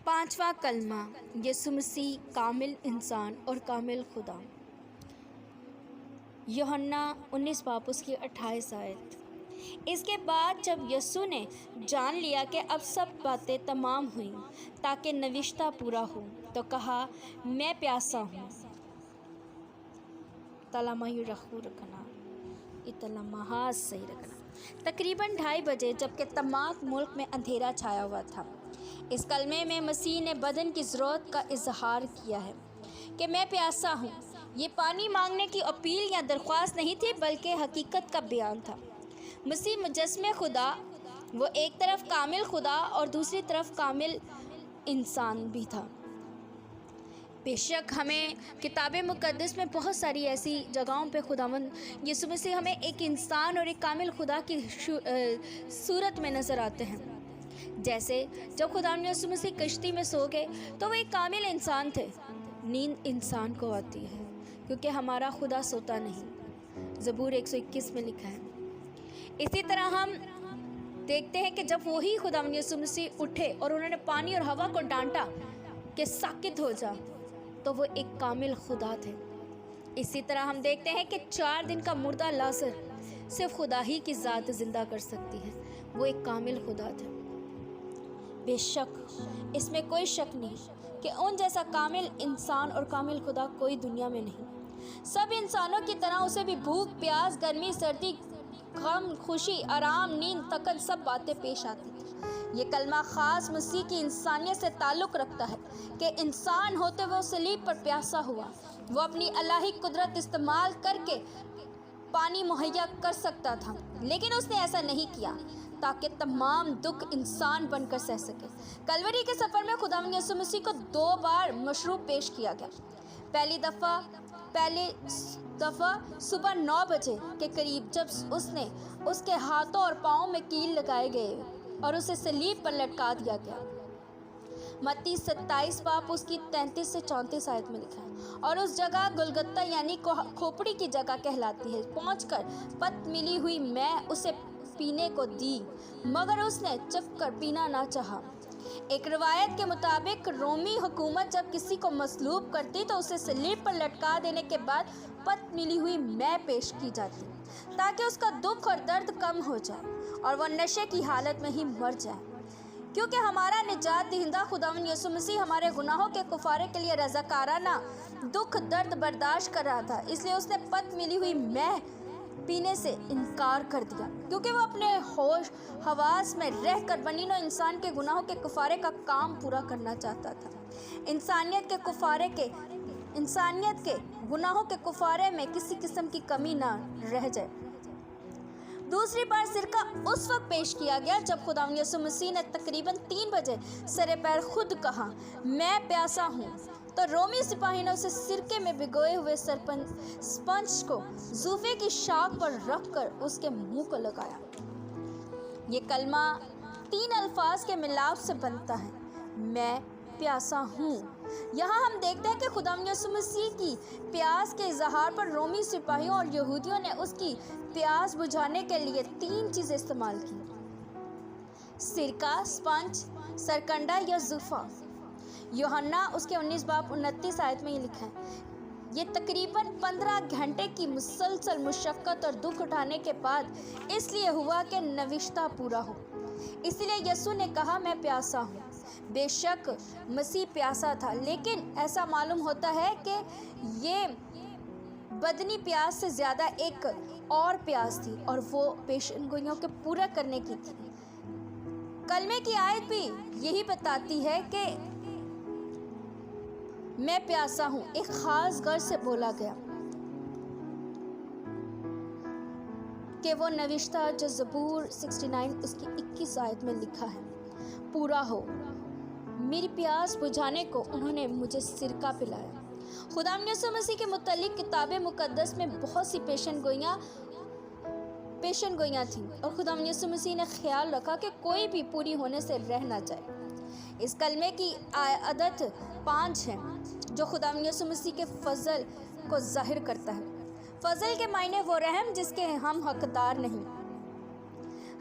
پانچواں کلمہ یسوع مسیح کامل انسان اور کامل خدا۔ یوحنا 19 باب اس کی 28 آیت۔ اس کے بعد جب یسوع نے جان لیا کہ اب سب باتیں تمام ہوئیں تاکہ نوشتہ پورا ہو، تو کہا میں پیاسا ہوں۔ تلامہ رکھو رکھنا اتلامہ صحیح رکھنا۔ تقریباً 2:30 بجے جبکہ تمام ملک میں اندھیرا چھایا ہوا تھا، اس کلمے میں مسیح نے بدن کی ضرورت کا اظہار کیا ہے کہ میں پیاسا ہوں۔ یہ پانی مانگنے کی اپیل یا درخواست نہیں تھی بلکہ حقیقت کا بیان تھا۔ مسیح مجسمہ خدا، وہ ایک طرف کامل خدا اور دوسری طرف کامل انسان بھی تھا۔ بے شک ہمیں کتاب مقدس میں بہت ساری ایسی جگہوں پہ خداوند یسوع مسیح ہمیں ایک انسان اور ایک کامل خدا کی صورت میں نظر آتے ہیں۔ جیسے جب خداوند یسوع مسیح کشتی میں سو گئے تو وہ ایک کامل انسان تھے۔ نیند انسان کو آتی ہے کیونکہ ہمارا خدا سوتا نہیں، زبور 121 میں لکھا ہے۔ اسی طرح ہم دیکھتے ہیں کہ جب وہی خداوند یسوع مسیح اٹھے اور انہوں نے پانی اور ہوا کو ڈانٹا کہ ساکت ہو جا، تو وہ ایک کامل خدا تھے۔ اسی طرح ہم دیکھتے ہیں کہ 4 دن کا مردہ لازر صرف خدا ہی کی ذات زندہ کر سکتی ہے، وہ ایک کامل خدا تھے۔ بے شک اس میں کوئی شک نہیں کہ ان جیسا کامل انسان اور کامل خدا کوئی دنیا میں نہیں۔ سب انسانوں کی طرح اسے بھی بھوک، پیاس، گرمی، سردی، غم، خوشی، آرام، نیند، تھکن سب باتیں پیش آتی تھی۔ یہ کلمہ خاص مسیح کی انسانیت سے تعلق رکھتا ہے کہ انسان ہوتے ہوئے صلیب پر پیاسا ہوا۔ وہ اپنی الہی قدرت استعمال کر کے پانی مہیا کر سکتا تھا، لیکن اس نے ایسا نہیں کیا تاکہ تمام دکھ انسان بن کر سہ سکے۔ کلوری کے سفر میں خداوند یسوع مسیح کو 2 بار مشروب پیش کیا گیا۔ پہلی دفعہ صبح 9 بجے کے قریب جب اس کے ہاتھوں اور پاؤں میں کیل لگائے گئے اور اسے صلیب پر لٹکا دیا گیا۔ متی 27 باب اس کی 33 سے 34 آیت میں لکھا ہے۔ اور اس جگہ گلگتہ یعنی کھوپڑی کی جگہ کہلاتی ہے پہنچ کر پت ملی ہوئی میں اسے پینے کو دی، مگر اس نے چکھ کر پینا نہ چاہا۔ ایک روایت کے مطابق رومی حکومت جب کسی کو مصلوب کرتی تو اسے صلیب پر لٹکا دینے کے بعد پت ملی ہوئی میں پیش کی جاتی تاکہ اس کا دکھ اور درد کم ہو جائے اور وہ نشے کی حالت میں ہی مر جائے۔ کیونکہ ہمارا نجات دہندہ خداوند یسوع مسیح ہمارے گناہوں کے کفارے کے لیے رضاکارانہ دکھ درد برداشت کر رہا تھا، اس لیے اس نے پت ملی ہوئی میں پینے سے انکار کر دیا، کیونکہ وہ اپنے ہوش حواس میں رہ کر بنی نوع انسان کے گناہوں کے کفارے کا کام پورا کرنا چاہتا تھا۔ انسانیت کے گناہوں کے کفارے میں کسی قسم کی کمی نہ رہ جائے۔ دوسری بار سرکہ اس وقت پیش کیا گیا جب خداوند یسوع مسیح نے تقریباً 3 بجے سر پیر خود کہا میں پیاسا ہوں، تو رومی سپاہی نے اسے سرکے میں بھگوئے ہوئے سپنج کو زوفے کی شاخ پر رکھ کر اس کے منہ کو لگایا۔ یہ کلمہ 3 الفاظ کے ملاپ سے بنتا ہے، میں پیاسا ہوں۔ یہاں ہم دیکھتے ہیں کہ خداوند یسوع مسیح کی پیاس کے اظہار پر رومی سپاہیوں اور یہودیوں نے اس کی پیاس بجھانے کے لیے 3 چیزیں استعمال کی: سرکہ، سپنج، سرکنڈا یا زوفہ۔ یوحنا اس کے 19 باب 29 آیت میں یہ لکھا ہے۔ یہ تقریباً 15 گھنٹے کی مسلسل مشقت اور دکھ اٹھانے کے بعد اس لیے ہوا کہ نوشتہ پورا ہو۔ اسی لیے یسوع نے کہا میں پیاسا ہوں۔ بے شک مسیح پیاسا تھا، لیکن ایسا معلوم ہوتا ہے کہ یہ بدنی پیاس سے زیادہ ایک اور پیاس تھی، اور وہ پیشن گوئیوں کے پورا کرنے کی تھی۔ کلمے کی آیت بھی یہی بتاتی ہے کہ میں پیاسا ہوں ایک خاص غرض سے بولا گیا کہ وہ نوشتہ جو زبور 69 اس کی 21 آیت میں لکھا ہے پورا ہو۔ میری پیاس بجھانے کو انہوں نے مجھے سرکہ پلایا۔ خداوند یسوع مسیح کے متعلق کتاب مقدس میں بہت سی پیشن گوئیاں تھیں، اور خداوند یسوع مسیح نے خیال رکھا کہ کوئی بھی پوری ہونے سے رہ نہ جائے۔ اس کلمے کی عدد 5 ہے جو خداوند یسوع مسیح کے فضل کو ظاہر کرتا ہے۔ فضل کے معنی وہ رحم جس کے ہم حقدار نہیں۔